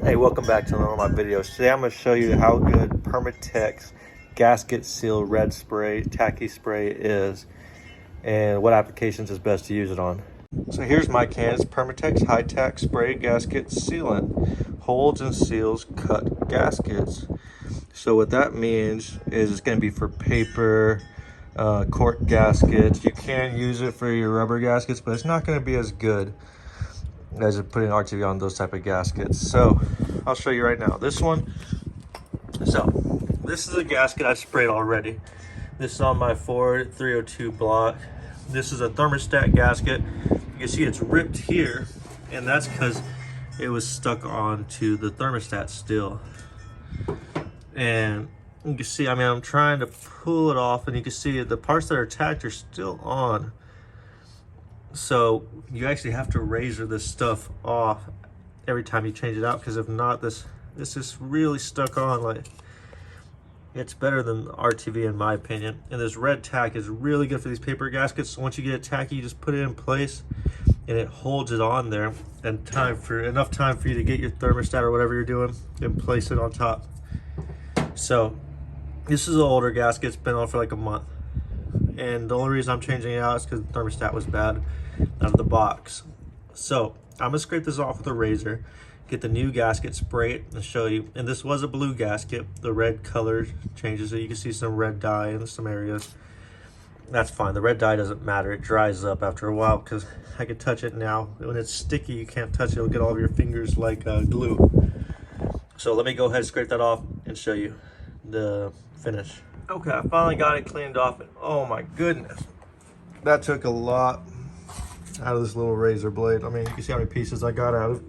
Hey, welcome back to another of my videos. Today I'm going to show you how good Permatex gasket seal red spray, tacky spray is, and what applications is best to use it on. So here's my can. It's Permatex High Tack spray gasket sealant. Holds and seals cut gaskets. So what that means is it's going to be for paper, cork gaskets. You can use it for your rubber gaskets, but it's not going to be as good as putting RTV on those type of gaskets. So I'll show you right now. This one. So this is a gasket I sprayed already. This is on my Ford 302 block. This is a thermostat gasket. You can see it's ripped here, and that's because it was stuck onto the thermostat still. And you can see, I'm trying to pull it off, and you can see the parts that are tacked are still on. So you actually have to razor this stuff off every time you change it out, because if not, this is really stuck on. Like, it's better than RTV in my opinion. And this red tack is really good for these paper gaskets. So once you get it tacky, you just put it in place and it holds it on there, and enough time for you to get your thermostat or whatever you're doing and place it on top. So this is an older gasket. It's been on for like a month, and the only reason I'm changing it out is because the thermostat was bad out of the box. So I'm gonna scrape this off with a razor, get the new gasket, spray it, and show you. And this was a blue gasket. The red color changes, so you can see some red dye in some areas. That's fine. The red dye doesn't matter. It dries up after a while, because I can touch it now. When it's sticky, you can't touch it. It'll get all of your fingers like glue. So let me go ahead and scrape that off and show you the finish. Okay, I finally got it cleaned off, and oh my goodness, that took a lot out of this little razor blade. I mean, you can see how many pieces I got out of it,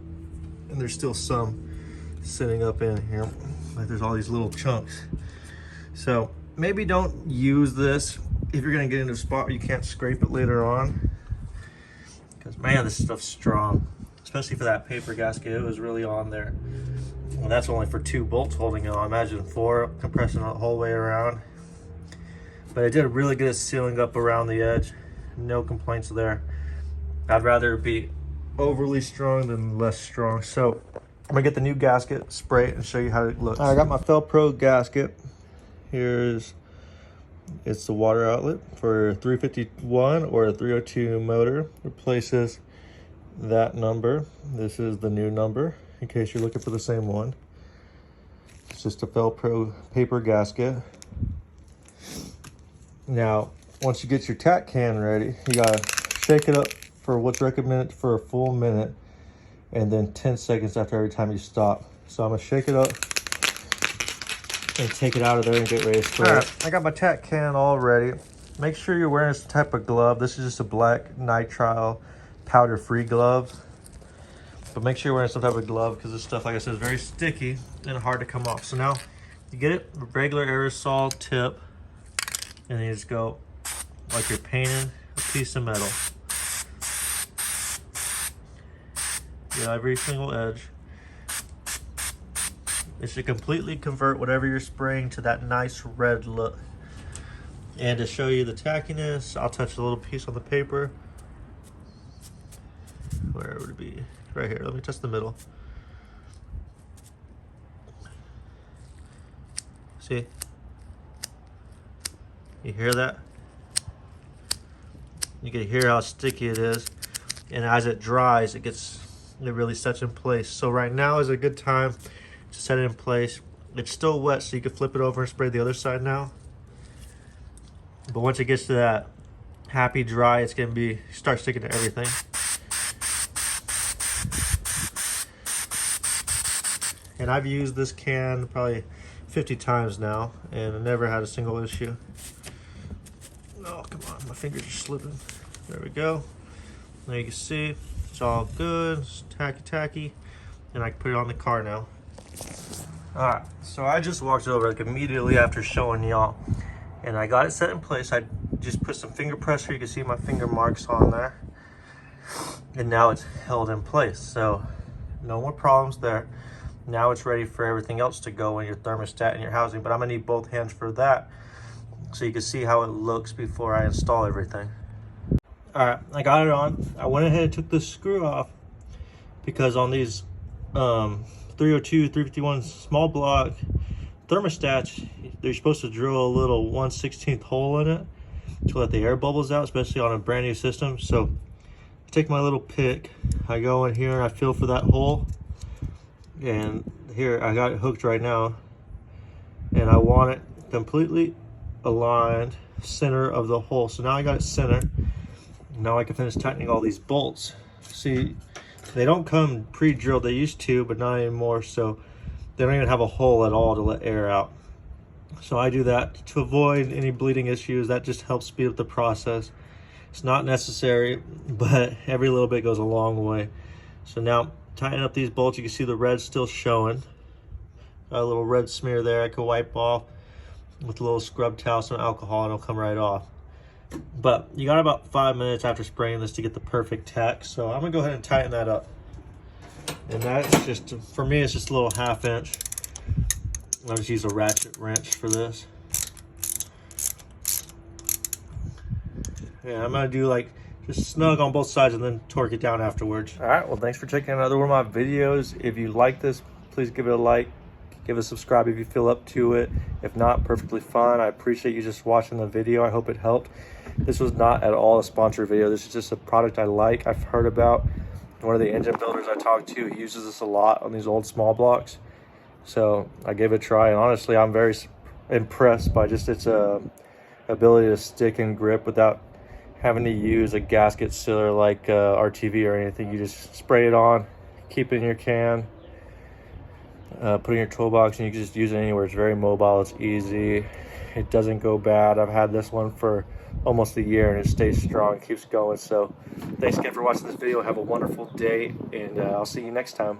and there's still some sitting up in here. Like, there's all these little chunks. So maybe don't use this if you're gonna get into a spot where you can't scrape it later on, because man, this stuff's strong, especially for that paper gasket. It was really on there. And that's only for 2 bolts holding it on. Imagine 4 compressing the whole way around. But it did really good at sealing up around the edge. No complaints there. I'd rather it be overly strong than less strong. So I'm gonna get the new gasket, spray it, and show you how it looks. I got my Felpro gasket. It's the water outlet for 351 or a 302 motor. Replaces that number. This is the new number, in case you're looking for the same one. It's just a Felpro paper gasket. Now, once you get your tack can ready, you gotta shake it up for what's recommended for a full minute, and then 10 seconds after every time you stop. So I'm gonna shake it up and take it out of there and get ready to spray. All right, I got my tack can all ready. Make sure you're wearing some type of glove. This is just a black nitrile powder-free glove. But make sure you're wearing some type of glove, because this stuff, like I said, is very sticky and hard to come off. So now you get it, regular aerosol tip, and then you just go like you're painting a piece of metal. Get every single edge. It should completely convert whatever you're spraying to that nice red look. And to show you the tackiness, I'll touch a little piece on the paper. Where would it be? Right here. Let me touch the middle. See? You hear that? You can hear how sticky it is. And as it dries, it really sets in place. So right now is a good time to set it in place. It's still wet, so you can flip it over and spray the other side now. But once it gets to that happy dry, it's gonna start sticking to everything. And I've used this can probably 50 times now, and I never had a single issue. Oh, come on, my fingers are slipping. There we go. Now you can see it's all good. It's tacky, and I can put it on the car now. All right, so I just walked over like immediately after showing y'all, and I got it set in place. I just put some finger pressure. You can see my finger marks on there, and now it's held in place. So no more problems there. Now it's ready for everything else to go in your thermostat and your housing, but I'm gonna need both hands for that, so you can see how it looks before I install everything. All right, I got it on. I went ahead and took the screw off, because on these 302, 351 small block thermostats. They're supposed to drill a little 1/16 hole in it to let the air bubbles out, especially on a brand new system. So I take my little pick, I go in here and I feel for that hole, and here I got it hooked right now, and I want it completely aligned center of the hole. So now I got it center. Now I can finish tightening all these bolts. See, they don't come pre-drilled. They used to, but not anymore. So they don't even have a hole at all to let air out. So I do that to avoid any bleeding issues. That just helps speed up the process. It's not necessary, but every little bit goes a long way. So now tighten up these bolts. You can see the red still showing. Got a little red smear there I can wipe off with a little scrub towel, some alcohol, and it'll come right off. But you got about 5 minutes after spraying this to get the perfect tack. So I'm gonna go ahead and tighten that up. And that's just, for me, it's just a little 1/2 inch. I'll just use a ratchet wrench for this. Yeah, I'm gonna do like just snug on both sides and then torque it down afterwards. All right, well, thanks for checking another one of my videos. If you like this, please give it a like, give it a subscribe if you feel up to it. If not, perfectly fine. I appreciate you just watching the video. I hope it helped. This was not at all a sponsored video. This is just a product I like, I've heard about. One of the engine builders I talked to, he uses this a lot on these old small blocks. So I gave it a try, and honestly, I'm very impressed by just its ability to stick and grip without having to use a gasket sealer like RTV or anything. You just spray it on, keep it in your can, put it in your toolbox, and you can just use it anywhere. It's very mobile, it's easy, it doesn't go bad. I've had this one for almost a year and it stays strong, keeps going. So thanks again for watching this video. Have a wonderful day, and I'll see you next time.